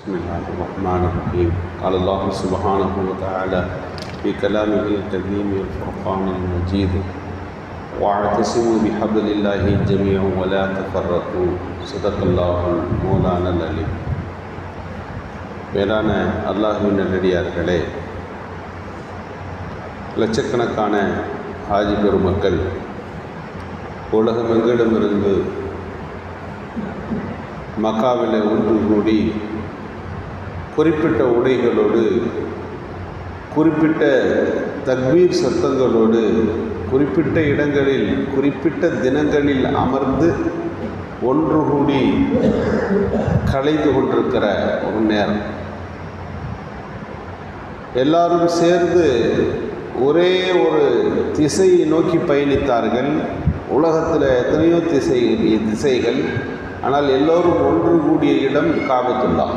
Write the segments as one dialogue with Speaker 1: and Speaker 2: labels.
Speaker 1: بسم الله الرحمن الرحيم قال الله سبحانه وتعالى في كلامه الكريم الفرقان المجيد واعتصموا بحبل الله جميعا ولا تفرقوا صدق الله مولانا العليم. மேலான அல்லாஹ்வின் நல்லடியார்களே, லட்சக்கணக்கான ஹாஜி பெருமக்கள் உலகமெங்கிடமிருந்து மக்காவில் ஒன்று கூடி குறிப்பிட்ட உடைகளோடு, குறிப்பிட்ட தக்பீர் சத்தங்களோடு, குறிப்பிட்ட இடங்களில் குறிப்பிட்ட தினங்களில் அமர்ந்து ஒன்று கூடி கலைந்து கொண்டிருக்கிற ஒரு நேரம். எல்லாரும் சேர்ந்து ஒரே ஒரு திசையை நோக்கி பயணித்தார்கள். உலகத்தில் எத்தனையோ திசைகள், ஆனால் எல்லோரும் ஒன்று கூடிய இடம் காபத்துல்லா.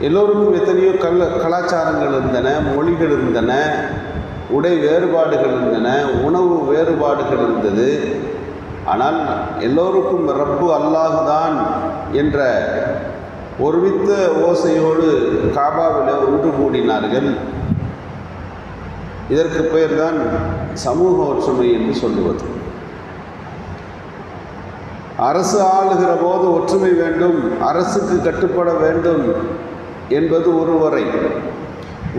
Speaker 1: எல்லோருக்கும் எத்தனையோ கலாச்சாரங்கள் இருந்தன, மொழிகள் இருந்தன, உடை வேறுபாடுகள் இருந்தன, உணவு வேறுபாடுகள் இருந்தது. ஆனால் எல்லோருக்கும் ரப்பு அல்லாஹ் தான் என்ற ஒருமித்த ஓசையோடு காபாவில் ஒன்று கூடினார்கள். இதற்கு பெயர்தான் சமூக ஒற்றுமை என்று சொல்லுவது. அரசு ஆளுகிற போது ஒற்றுமை வேண்டும், அரசுக்கு கட்டுப்பட வேண்டும் என்பது ஒருவரை,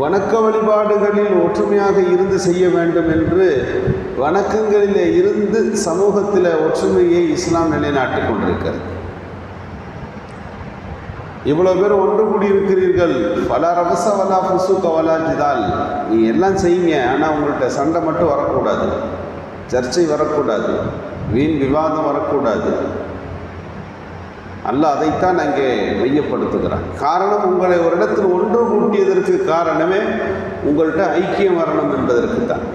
Speaker 1: வணக்க வழிபாடுகளில் ஒற்றுமையாக இருந்து செய்ய வேண்டும் என்று வணக்கங்களிலே இருந்து சமூகத்தில் ஒற்றுமையை இஸ்லாம் நிலைநாட்டிக் கொண்டிருக்கிறது. இவ்வளோ பேர் ஒன்று கூடியிருக்கிறீர்கள், பல ரவச வலா ஃபுசுக வலா ஜிதால், நீ எல்லாம் செய்யுங்க, ஆனால் உங்கள்கிட்ட சண்டை மட்டும் வரக்கூடாது, சர்ச்சை வரக்கூடாது, வீண் விவாதம் வரக்கூடாது. அல்லாஹ் அதைத்தான் அங்கே மையப்படுத்துகிறான். காரணம், உங்களை ஒரு இடத்தில் ஒன்று கூட்டியதற்கு காரணமே உங்கள்கிட்ட ஐக்கியம் வரணும் என்பதற்கு தான்.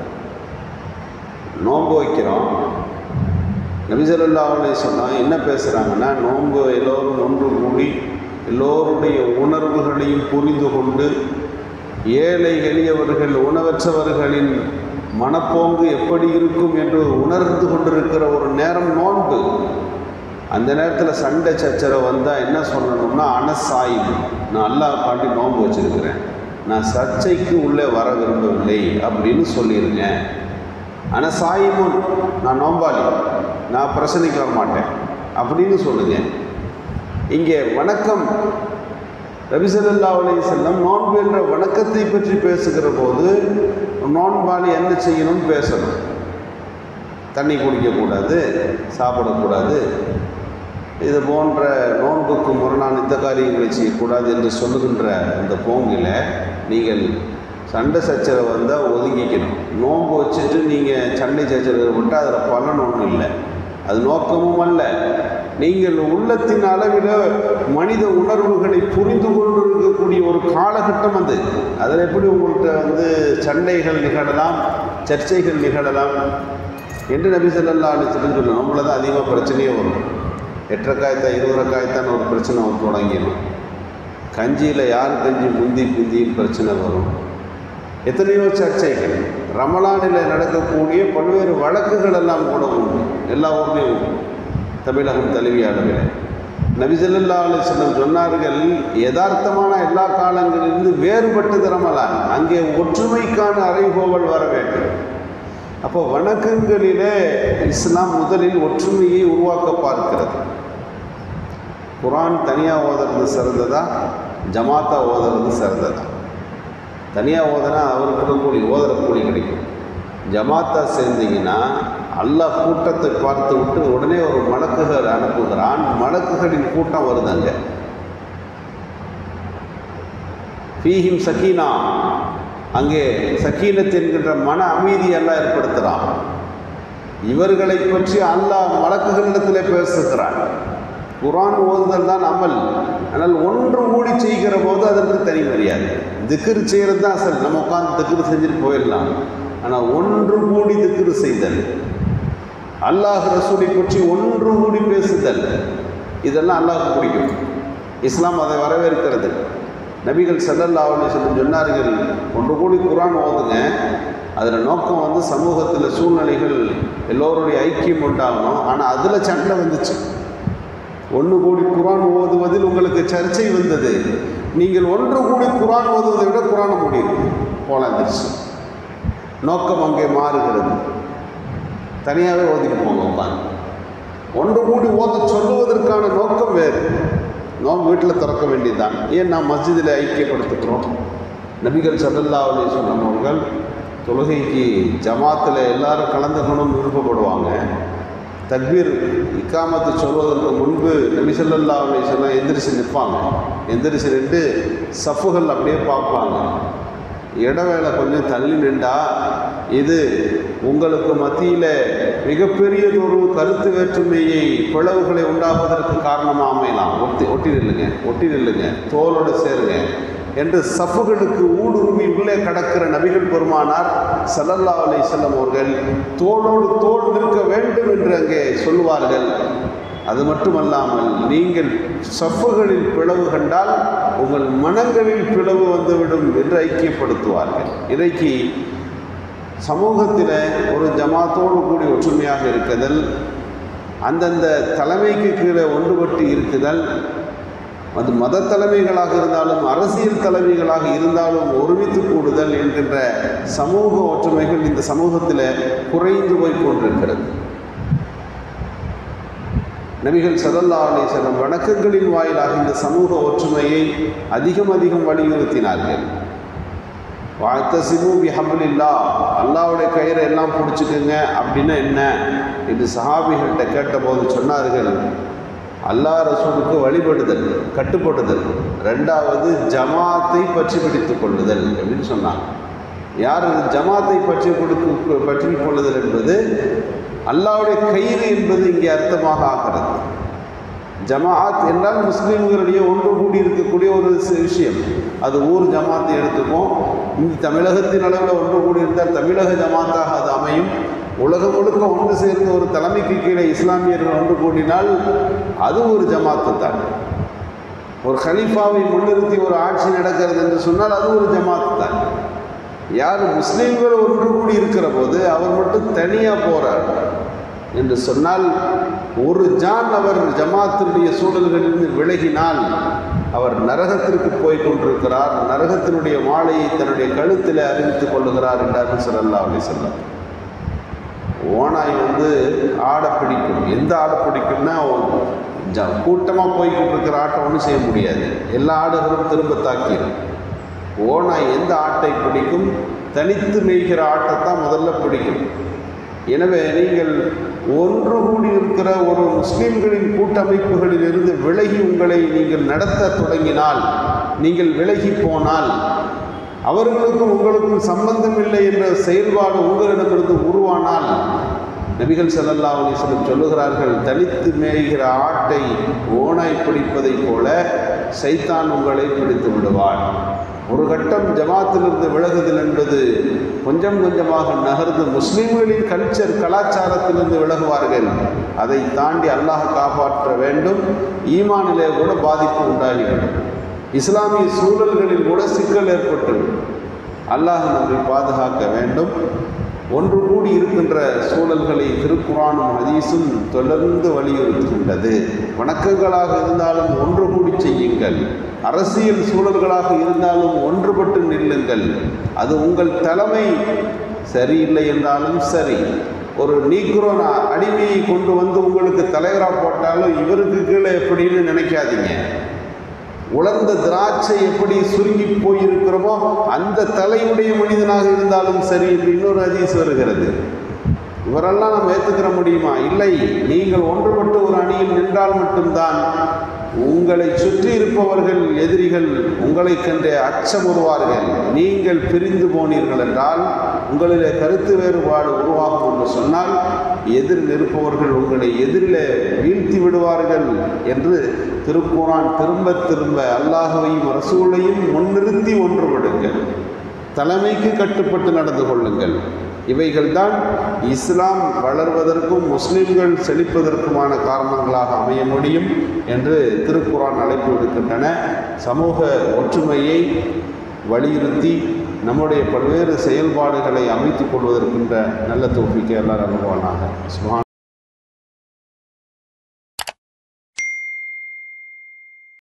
Speaker 1: நோன்பு வைக்கிறோம், நபி ஸல்லல்லாஹு அலைஹி வஸல்லம் என்ன பேசுகிறாங்கன்னா, நோன்பு எல்லோரும் ஒன்று கூடி எல்லோருடைய உணர்வுகளையும் புரிந்து கொண்டு, ஏழை எளியவர்கள் உணவற்றவர்களின் மனப்போங்கு எப்படி இருக்கும் என்று உணர்ந்து கொண்டிருக்கிற ஒரு நேரம் நோன்பு. அந்த நேரத்தில் சண்டை சச்சரவு வந்தால் என்ன சொல்லணும்னா, அனசாயிம், நான் அல்லாஹ் காட்டி நோன்பு வச்சுருக்கிறேன், நான் சர்ச்சைக்கு உள்ளே வர விரும்பவில்லை அப்படின்னு சொல்லிடுங்க. அனசாயிமுன், நான் நோம்பாளி, நான் பிரச்சனைக்கு வர மாட்டேன் அப்படின்னு சொல்லுங்கள். இங்கே வணக்கம், நபி ஸல்லல்லாஹு அலைஹி வஸல்லம் நோன்பு என்ற வணக்கத்தை பற்றி பேசுகிற போது நோன்பாளி என்ன செய்யணும்னு பேசணும். தண்ணி குடிக்கக்கூடாது, சாப்பிடக்கூடாது, இது போன்ற நோன்புக்கு முரணான இந்த காரியங்களை செய்யக்கூடாது என்று சொல்லுகின்ற அந்த போங்கில் நீங்கள் சண்டை சச்சரவு வந்தால் ஒதுங்கிக்கணும். நோன்பு வச்சுட்டு நீங்கள் சண்டை சச்சரவு விட்டால் அதில் பலன் ஒன்றும் இல்லை, அது நோக்கமும் அல்ல. நீங்கள் உள்ளத்தின் அளவில் மனித உணர்வுகளை புரிந்து கொண்டு இருக்கக்கூடிய ஒரு காலகட்டம் அது. அதில் எப்படி உங்கள்கிட்ட சண்டைகள் நிகழலாம், சர்ச்சைகள் நிகழலாம் என்று நபி ஸல்லல்லாஹு அலைஹி வஸல்லம் சொல்லணும். நம்மள தான் அதிகமாக பிரச்சனையே வரும். 8 ரக்காயத்தான் 20 ரக்காயத்தான் ஒரு பிரச்சனை தொடங்கிடும். கஞ்சியில் யார் கஞ்சி முந்தி பிந்தின்னு பிரச்சனை வரும். எத்தனையோ சர்ச்சைகள், ரமலானில் நடக்கக்கூடிய பல்வேறு வழக்குகள் எல்லாம் கூட உண்டு, எல்லா ஊர்லேயும் உண்டு. தமிழகம் தழுவிய அளவில் நபி ஸல்லல்லாஹு அலைஹி வஸல்லம் சொன்னார்கள், யதார்த்தமான எல்லா காலங்களிலிருந்து வேறுபட்டது ரமலான், அங்கே ஒற்றுமைக்கான அறைகோவல் வர வேண்டும். அப்போ வணக்கங்களிலே இஸ்லாம் முதலில் ஒற்றுமையை உருவாக்க பார்க்கிறது. குர்ஆன் தனியாக ஓதுறது சிறந்ததா, ஜமாத்தா ஓதுறது சிறந்ததா? தனியாக ஓதுனா அவருக்கு கூலி, ஓதுற கூலி கிடைக்கும். ஜமாத்தா சேர்ந்தீங்கன்னா அல்லாஹ் கூட்டத்தை பார்த்து விட்டு உடனே ஒரு மலக்குகள் அனுப்புகிறான், மலக்குகளின் கூட்டம் வருதாங்க. ஃபீஹிம் சக்கீனா, அங்கே சக்கீனத் என்கின்ற மன அமைதி எல்லாம் ஏற்படுத்துகிறான். இவர்களை பற்றி அல்லாஹ் மலக்குகளிடத்தில் பேசுகிறான். குர்ஆன் ஓதுதல் தான் அமல், ஆனால் ஒன்று கூடி செய்கிற போது அதற்கு தனி மரியாதை. திக்ர் செய்கிறது தான் அசல், நம்ம உட்காந்து திக்ர் செஞ்சுட்டு போயிடலாம். ஆனால் ஒன்று கூடி திக்ர் செய்தல், அல்லாஹ் ரசூலை பற்றி ஒன்று கூடி பேசுதல், இதெல்லாம் அல்லாஹ்வுக்கு பிடிக்கும். இஸ்லாம் அதை வரவேற்கிறது. நபிகள் ஸல்லல்லாஹு அலைஹி வஸல்லம் சொன்னார்கள், ஒன்று கூடி குர்ஆன் ஓதுங்க, அதில் நோக்கம் சமூகத்தில் சூழ்நிலைகள் எல்லோருடைய ஐக்கியம் உண்டாகணும். ஆனால் அதில் சண்டை வந்துச்சு, ஒன்று கூடி குர்ஆன் ஓதுவதில் உங்களுக்கு சர்ச்சை வந்தது. நீங்கள் ஒன்று கூடி குர்ஆன் ஓதுவதை விட குர்ஆனை முடியும் போலாந்துருச்சு. நோக்கம் அங்கே மாறுகிறது. தனியாகவே ஓதிட்டு போங்க உட்காந்து. ஒன்று கூடி ஓத சொல்லுவதற்கான நோக்கம் வேறு. நோம்பு வீட்டில் திறக்க வேண்டியதுதான். ஏன் நாம் மஸ்ஜிதில் ஐக்கியப்படுத்துகிறோம்? நபிகள் ஸல்லல்லாஹு அலைஹி வஸல்லம் அவர்கள் தொழுகைக்கு ஜமாத்தில் எல்லாரும் கலந்துக்கணும்னு விருப்பப்படுவாங்க. தக்பீர் இக்காமத்து சொல்வதற்கு முன்பு நபி ஸல்லல்லாஹு அலைஹி வஸல்லம் எந்திரிச்சு நிற்பாங்க. எந்திரிச்சு நின்று சஃப்புகள் அப்படியே பார்ப்பாங்க. இடவேளை கொஞ்சம் தள்ளி நின்றா இது உங்களுக்கு மத்தியில் மிகப்பெரியதொரு கருத்து வேற்றுமையை பிளவுகளை உண்டாக்குவதற்கு காரணமாக அமையலாம். ஒட்டி நில்லுங்க தோளோடு சேருங்க என்று சஃப்புகளுக்கு ஊடுருவி உள்ளே கடக்கிற நபிகள் பெருமானார் ஸல்லல்லாஹு அலைஹி வஸல்லம் அவர்கள் தோளோடு தோள் நிற்க வேண்டும் என்று அங்கே சொல்லுவார்கள். அது மட்டுமல்லாமல் நீங்கள் சஃப்புகளில் பிளவு கண்டால் உங்கள் மனங்களில் பிளவு வந்துவிடும் என்று ஐக்கியப்படுத்துவார்கள். இன்றைக்கு சமூகத்தில் ஒரு ஜமாத்தோடு கூடி ஒற்றுமையாக இருக்குதல், அந்தந்த தலைமைக்கு கீழே ஒன்றுபட்டு இருக்குதல், அது மத தலைமைகளாக இருந்தாலும் அரசியல் தலைமைகளாக இருந்தாலும் ஒருமித்து கூடுதல் என்கின்ற சமூக ஒற்றுமைகள் இந்த சமூகத்தில் குறைந்து போய் கொண்டிருக்கிறது. நபிகள் ஸல்லல்லாஹு அலைஹி வஸல்லம் வணக்கங்களின் வாயிலாக இந்த சமூக ஒற்றுமையை அதிகம் வலியுறுத்தினார்கள். வஅத்தஸிமு பிஹப்லில்லாஹ், அல்லாஹ்வுடைய கயிறை எல்லாம் பிடிச்சிக்குங்க அப்படின்னா என்ன என்று சஹாபிகள்கிட்ட கேட்டபோது சொன்னார்கள், அல்லாஹ் ரசூலுக்கு வழிபடுதல், கட்டுப்படுதல், ரெண்டாவது ஜமாத்தை பற்றி பிடித்துக் கொள்ளுதல் அப்படின்னு சொன்னாங்க. யார் ஜமாத்தை பற்றி கொள்ளுதல் என்பது அல்லாஹ்வுடைய கயிறு என்பது இங்கே அர்த்தமாக ஆகிறது. ஜமாஅத் என்றால் முஸ்லீம்களுடைய ஒன்று கூடி இருக்கக்கூடிய ஒரு விஷயம். அது ஊர் ஜமாத்தை எடுத்துப்போம். இந்த தமிழகத்தின் அளவில் ஒன்று கூடி இருந்தால் தமிழக ஜமாத்தாக அது அமையும். உலகம் முழுக்க ஒன்று சேர்ந்து ஒரு தலைமைக்கு கீழே இஸ்லாமியர்கள் ஒன்று கூடினால் அது ஒரு ஜமாத்து தான். ஒரு கலீஃபாவை முன்னிறுத்தி ஒரு ஆட்சி நடக்கிறது என்று சொன்னால் அது ஒரு ஜமாத்து தான். யார் முஸ்லீம்கள் ஒன்று கூடி இருக்கிற போது அவர் மட்டும் தனியாக போகிறார் என்று சொன்னால் ஒரு ஜான் அவர் ஜமாத்தினுடைய சூழல்களிலிருந்து விலகினால் அவர் நரகத்திற்கு போய் கொண்டிருக்கிறார். நரகத்தினுடைய மாலையை தன்னுடைய கழுத்தில் அறிவித்துக் கொள்ளுகிறார் என்றார்கள் ஸல்லல்லாஹு அலைஹி வஸல்லம். ஓனாய் ஆடை பிடிக்கும். எந்த ஆடை பிடிக்கும்னா கூட்டமாக போய்கிட்டு இருக்கிற ஆட்டை ஒன்றும் செய்ய முடியாது. எல்லா ஆடுகளும் திரும்ப தாக்கிடும். ஓனாய் எந்த ஆட்டை பிடிக்கும்? தனித்து மேய்கிற ஆட்டைத்தான் முதல்ல பிடிக்கும். எனவே நீங்கள் ஒன்று கூடி இருக்கிற ஒரு முஸ்லீம்களின் கூட்டமைப்புகளிலிருந்து விலகி உங்களை நீங்கள் நடத்த தொடங்கினால், நீங்கள் விலகி போனால், அவர்களுக்கும் உங்களுக்கும் சம்பந்தம் இல்லை என்ற செயல்பாடு உங்களிடமிருந்து உருவானால், நபிகள் ஸல்லல்லாஹு அலைஹி வஸல்லம் சொல்லுகிறார்கள், தனித்து மேய்கிற ஆட்டை ஓனாய் பிடிப்பதைப் போல சைத்தான் உங்களை பிடித்து விடுவான். ஒரு கட்டம் ஜமாத்திலிருந்து விலகுதல் என்பது கொஞ்சம் கொஞ்சமாக நகர்ந்து முஸ்லீம்களின் கலாச்சாரத்திலிருந்து விலகுவார்கள். அதை தாண்டி அல்லாஹ் காப்பாற்ற வேண்டும். ஈமானிலே கூட பாதிப்பு உண்டாகிவிடும். இஸ்லாமிய சூழல்களில் கூட சிக்கல் ஏற்பட்டுவிடும். அல்லாஹ் நம்மை பாதுகாக்க வேண்டும். ஒன்று கூடி இருக்கின்ற சூழல்களை திருக்குர்ஆனும் ஹதீஸும் தொடர்ந்து வலியுறுத்துகின்றது. வணக்கங்களாக இருந்தாலும் ஒன்று கூடி செய்யுங்கள். அரசியல் சூழல்களாக இருந்தாலும் ஒன்றுபட்டு நில்லுங்கள். அது உங்கள் தலைமை சரியில்லை என்றாலும் சரி, ஒரு நீக்ரோ அடிமையை கொண்டு உங்களுக்கு தலைவராக போட்டாலும் இவருக்கு கீழே எப்படின்னு நினைக்காதீங்க. உலர்ந்த திராட்சை எப்படி சுருங்கி போயிருக்கிறோமோ அந்த தலையுடைய மனிதனாக இருந்தாலும் சரி என்று இன்னொரு ஹதீஸ் வருகிறது. இவரெல்லாம் நாம் ஏற்றுக்கிற முடியுமா? இல்லை. நீங்கள் ஒன்றுபட்டு ஒரு அணியில் நின்றால் மட்டும்தான் உங்களை சுற்றி இருப்பவர்கள் எதிரிகள் உங்களை கண்டே அச்சமுறுவார்கள். நீங்கள் பிரிந்து போனீர்கள் என்றால், உங்களிலே கருத்து வேறுபாடு உருவாகும் என்று சொன்னால், எதிரில் இருப்பவர்கள் உங்களை எதிரில் வீழ்த்தி விடுவார்கள் என்று திருக்குர்ஆன் திரும்ப அல்லாஹ்வையும் ரசூலையும் முன்னிறுத்தி ஒன்றுபடுங்கள். தலைமைக்கு கட்டுப்பட்டு நடந்து கொள்ளுங்கள். இவைகள்தான் இஸ்லாம் வளர்வதற்கும் முஸ்லிம்கள் செழிப்பதற்குமான காரணங்களாக அமைய முடியும் என்று திருக்குர்ஆன் அழைப்பு விடுக்கின்றன. சமூக ஒற்றுமையை வலியுறுத்தி நம்முடைய பல்வேறு செயல்பாடுகளை அமைத்துக் கொள்வதற்கின்ற நல்ல தௌஃபீக்கை அல்லாஹ் அருள்வானாக.